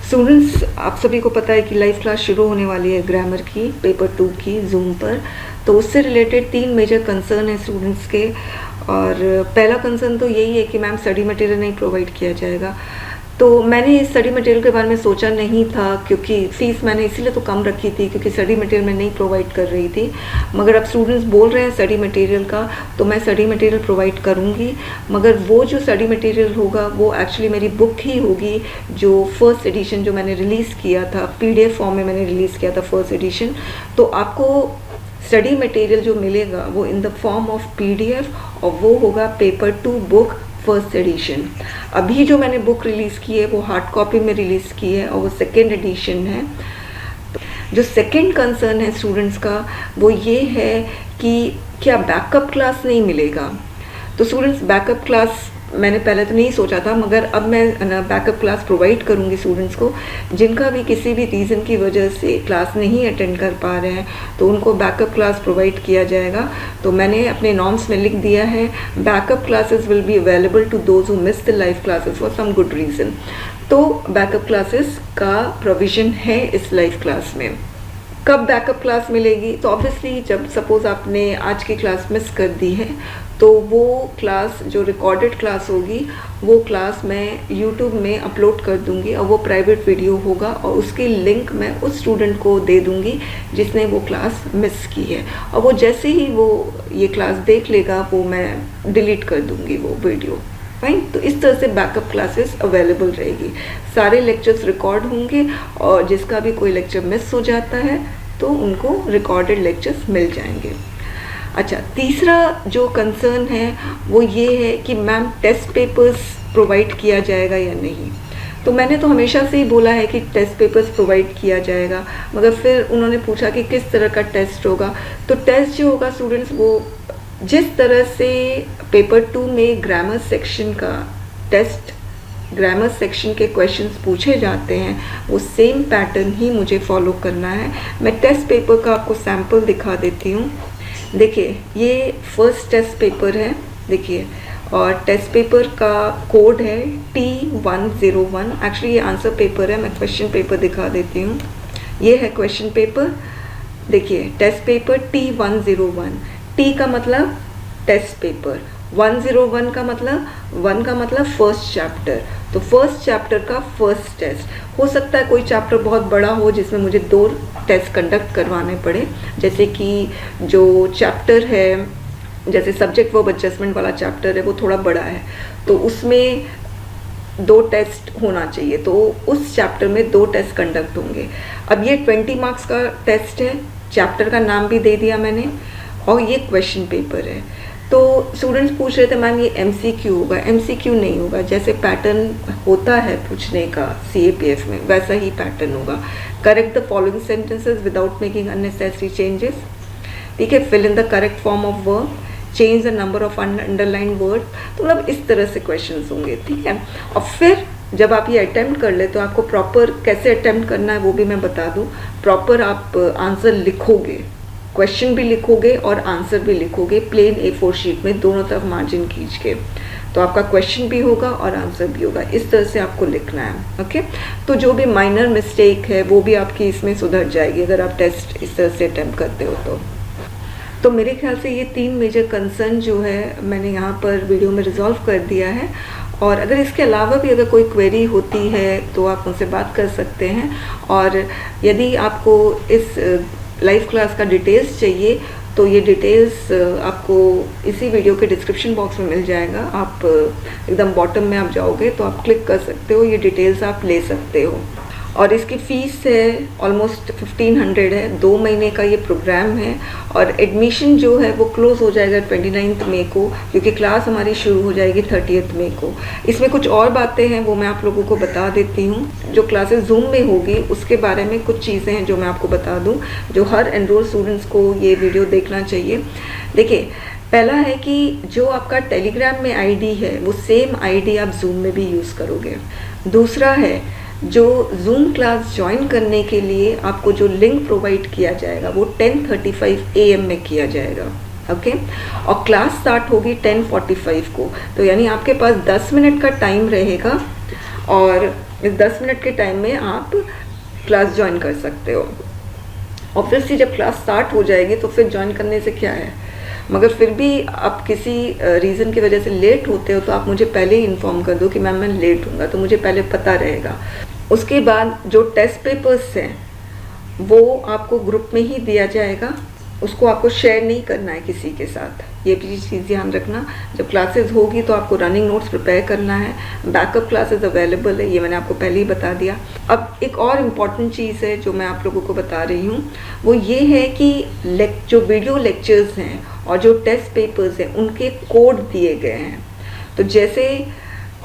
Students, आप सभी को पता है कि लाइव क्लास शुरू होने वाली है ग्रामर की पेपर 2 की जूम पर। तो उससे रिलेटेड 3 मेजर कंसर्न है स्टूडेंट्स के। और पहला कंसर्न तो यही है कि मैम स्टडी मटेरियल नहीं प्रोवाइड किया जाएगा। तो मैंने इस स्टडी मटेरियल के बारे में सोचा नहीं था, क्योंकि फ़ीस मैंने इसीलिए तो कम रखी थी क्योंकि स्टडी मटेरियल मैं नहीं प्रोवाइड कर रही थी। मगर अब स्टूडेंट्स बोल रहे हैं स्टडी मटेरियल का, तो मैं स्टडी मटेरियल प्रोवाइड करूँगी। मगर वो जो स्टडी मटेरियल होगा वो एक्चुअली मेरी बुक ही होगी, जो फर्स्ट एडिशन जो मैंने रिलीज़ किया था, PDF फॉर्म में मैंने रिलीज़ किया था फर्स्ट एडिशन। तो आपको स्टडी मटेरियल जो मिलेगा वो in the form of PDF, और वो होगा पेपर 2 बुक फर्स्ट एडिशन। अभी जो मैंने बुक रिलीज़ की है वो हार्ड कॉपी में रिलीज़ की है और वो सेकेंड एडिशन है। जो सेकेंड कंसर्न है स्टूडेंट्स का वो ये है कि क्या बैकअप क्लास नहीं मिलेगा। तो स्टूडेंट्स, बैकअप क्लास मैंने पहले तो नहीं सोचा था, मगर अब मैं बैकअप क्लास प्रोवाइड करूँगी स्टूडेंट्स को, जिनका भी किसी भी रीज़न की वजह से क्लास नहीं अटेंड कर पा रहे हैं तो उनको बैकअप क्लास प्रोवाइड किया जाएगा। तो मैंने अपने नॉर्म्स में लिख दिया है, backup classes will be available to those who miss the live classes for some good reason. तो बैकअप क्लासेस का प्रोविज़न है इस लाइव क्लास में। कब बैकअप क्लास मिलेगी? तो ऑब्वियसली जब सपोज़ आपने आज की क्लास मिस कर दी है तो वो क्लास जो रिकॉर्डेड क्लास होगी वो क्लास मैं यूट्यूब में अपलोड कर दूंगी, और वो प्राइवेट वीडियो होगा और उसकी लिंक मैं उस स्टूडेंट को दे दूंगी जिसने वो क्लास मिस की है। और वो जैसे ही वो ये क्लास देख लेगा वो मैं डिलीट कर दूंगी वो वीडियो। फाइन। तो इस तरह से बैकअप क्लासेस अवेलेबल रहेगी, सारे लेक्चर्स रिकॉर्ड होंगे, और जिसका भी कोई लेक्चर मिस हो जाता है तो उनको रिकॉर्डेड लेक्चर्स मिल जाएंगे। अच्छा, तीसरा जो कंसर्न है वो ये है कि मैम टेस्ट पेपर्स प्रोवाइड किया जाएगा या नहीं। तो मैंने तो हमेशा से ही बोला है कि टेस्ट पेपर्स प्रोवाइड किया जाएगा, मगर फिर उन्होंने पूछा कि किस तरह का टेस्ट होगा। तो टेस्ट जो होगा स्टूडेंट्स, वो जिस तरह से पेपर 2 में ग्रामर सेक्शन का टेस्ट, ग्रामर सेक्शन के क्वेश्चंस पूछे जाते हैं, वो सेम पैटर्न ही मुझे फॉलो करना है। मैं टेस्ट पेपर का आपको सैम्पल दिखा देती हूँ। देखिए, ये फर्स्ट टेस्ट पेपर है, देखिए, और टेस्ट पेपर का कोड है T101। एक्चुअली ये आंसर पेपर है, मैं क्वेश्चन पेपर दिखा देती हूँ। ये है क्वेश्चन पेपर, देखिए टेस्ट पेपर T101। T का मतलब टेस्ट पेपर, 101 का मतलब 1 का मतलब फर्स्ट चैप्टर। तो फर्स्ट चैप्टर का फर्स्ट टेस्ट हो सकता है, कोई चैप्टर बहुत बड़ा हो जिसमें मुझे 2 टेस्ट कंडक्ट करवाने पड़े, जैसे कि जो चैप्टर है, जैसे सब्जेक्ट वर्ब एडजस्टमेंट वाला चैप्टर है वो थोड़ा बड़ा है, तो उसमें 2 टेस्ट होना चाहिए, तो उस चैप्टर में 2 टेस्ट कंडक्ट होंगे। अब ये 20 मार्क्स का टेस्ट है, चैप्टर का नाम भी दे दिया मैंने, और ये क्वेश्चन पेपर है। तो स्टूडेंट्स पूछ रहे थे मैम ये MCQ होगा। MCQ नहीं होगा, जैसे पैटर्न होता है पूछने का CAPF में वैसा ही पैटर्न होगा। Correct the following sentences without making unnecessary changes, ठीक है। Fill in the correct form of verb, change the number of underline word. तो मतलब इस तरह से क्वेश्चंस होंगे, ठीक है। और फिर जब आप ये अटेम्प्ट कर ले तो आपको प्रॉपर कैसे अटेम्प्ट करना है वो भी मैं बता दूँ। प्रॉपर आप आंसर लिखोगे, क्वेश्चन भी लिखोगे और आंसर भी लिखोगे, प्लेन A4 शीट में दोनों तरफ मार्जिन खींच के। तो आपका क्वेश्चन भी होगा और आंसर भी होगा, इस तरह से आपको लिखना है, ओके। तो जो भी माइनर मिस्टेक है वो भी आपकी इसमें सुधर जाएगी अगर आप टेस्ट इस तरह से अटेम्प्ट करते हो तो मेरे ख्याल से ये 3 मेजर कंसर्न जो है मैंने यहाँ पर वीडियो में रिजॉल्व कर दिया है। और अगर इसके अलावा भी अगर कोई क्वेरी होती है तो आप मुझसे बात कर सकते हैं। और यदि आपको इस लाइव क्लास का डिटेल्स चाहिए तो ये डिटेल्स आपको इसी वीडियो के डिस्क्रिप्शन बॉक्स में मिल जाएगा। आप एकदम बॉटम में आप जाओगे तो आप क्लिक कर सकते हो, ये डिटेल्स आप ले सकते हो। और इसकी फ़ीस है ऑलमोस्ट 1500 है, 2 महीने का ये प्रोग्राम है। और एडमिशन जो है वो क्लोज़ हो जाएगा 29 मई को, क्योंकि क्लास हमारी शुरू हो जाएगी 30 मई को। इसमें कुछ और बातें हैं वो मैं आप लोगों को बता देती हूँ। जो क्लासेस जूम में होगी उसके बारे में कुछ चीज़ें हैं जो मैं आपको बता दूँ, जो हर एनरोल स्टूडेंट्स को ये वीडियो देखना चाहिए। देखिए, पहला है कि जो आपका टेलीग्राम में ID है वो सेम ID आप जूम में भी यूज़ करोगे। दूसरा है, जो जूम क्लास ज्वाइन करने के लिए आपको जो लिंक प्रोवाइड किया जाएगा वो 10:35 AM में किया जाएगा, ओके। और क्लास स्टार्ट होगी 10:45 को, तो यानी आपके पास 10 मिनट का टाइम रहेगा और इस 10 मिनट के टाइम में आप क्लास ज्वाइन कर सकते हो। ऑब्वियसली जब क्लास स्टार्ट हो जाएगी तो फिर ज्वाइन करने से क्या है, मगर फिर भी आप किसी रीज़न की वजह से लेट होते हो तो आप मुझे पहले ही इन्फॉर्म कर दो कि मैम मैं लेट हूँगा, तो मुझे पहले पता रहेगा। उसके बाद जो टेस्ट पेपर्स हैं वो आपको ग्रुप में ही दिया जाएगा, उसको आपको शेयर नहीं करना है किसी के साथ, ये भी चीज़ ध्यान रखना। जब क्लासेस होगी तो आपको रनिंग नोट्स प्रिपेयर करना है, बैकअप क्लासेस अवेलेबल है, ये मैंने आपको पहले ही बता दिया। अब एक और इम्पॉर्टेंट चीज़ है जो मैं आप लोगों को बता रही हूँ, वो ये है कि जो वीडियो लेक्चर्स हैं और जो टेस्ट पेपर्स हैं उनके कोड दिए गए हैं। तो जैसे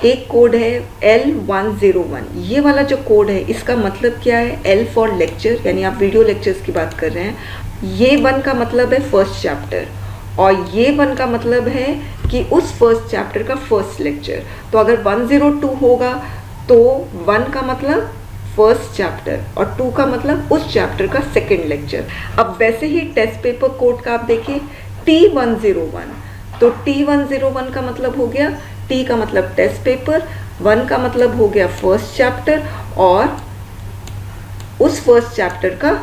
एक कोड है L101, ये वाला जो कोड है इसका मतलब क्या है, L फॉर लेक्चर, यानी आप वीडियो लेक्चर्स की बात कर रहे हैं। ये 1 का मतलब है फर्स्ट चैप्टर और ये 1 का मतलब है कि उस फर्स्ट चैप्टर का फर्स्ट लेक्चर। तो अगर 102 होगा तो 1 का मतलब फर्स्ट चैप्टर और 2 का मतलब उस चैप्टर का सेकंड लेक्चर। अब वैसे ही टेस्ट पेपर कोड का आप देखिए T101, तो T101 का मतलब हो गया, T का मतलब टेस्ट पेपर, 1 का मतलब हो गया फर्स्ट चैप्टर और उस फर्स्ट चैप्टर का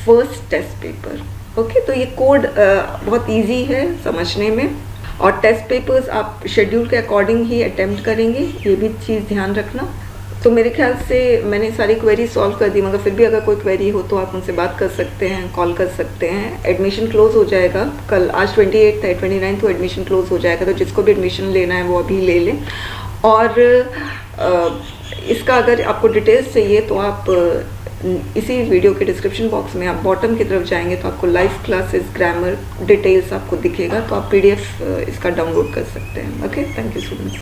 फर्स्ट टेस्ट पेपर। ओके, तो ये कोड बहुत इजी है समझने में और टेस्ट पेपर्स आप शेड्यूल के अकॉर्डिंग ही अटेम्प्ट करेंगे, ये भी चीज़ ध्यान रखना। तो मेरे ख्याल से मैंने सारी क्वेरी सॉल्व कर दी, मगर फिर भी अगर कोई क्वेरी हो तो आप उनसे बात कर सकते हैं, कॉल कर सकते हैं। एडमिशन क्लोज हो जाएगा कल, आज 28 है, 29 तो एडमिशन क्लोज हो जाएगा, तो जिसको भी एडमिशन लेना है वो अभी ले लें। और इसका अगर आपको डिटेल्स चाहिए तो आप इसी वीडियो के डिस्क्रिप्शन बॉक्स में आप बॉटम की तरफ जाएंगे तो आपको लाइव क्लासेस ग्रामर डिटेल्स आपको दिखेगा, तो आप PDF इसका डाउनलोड कर सकते हैं। Okay, thank you so much.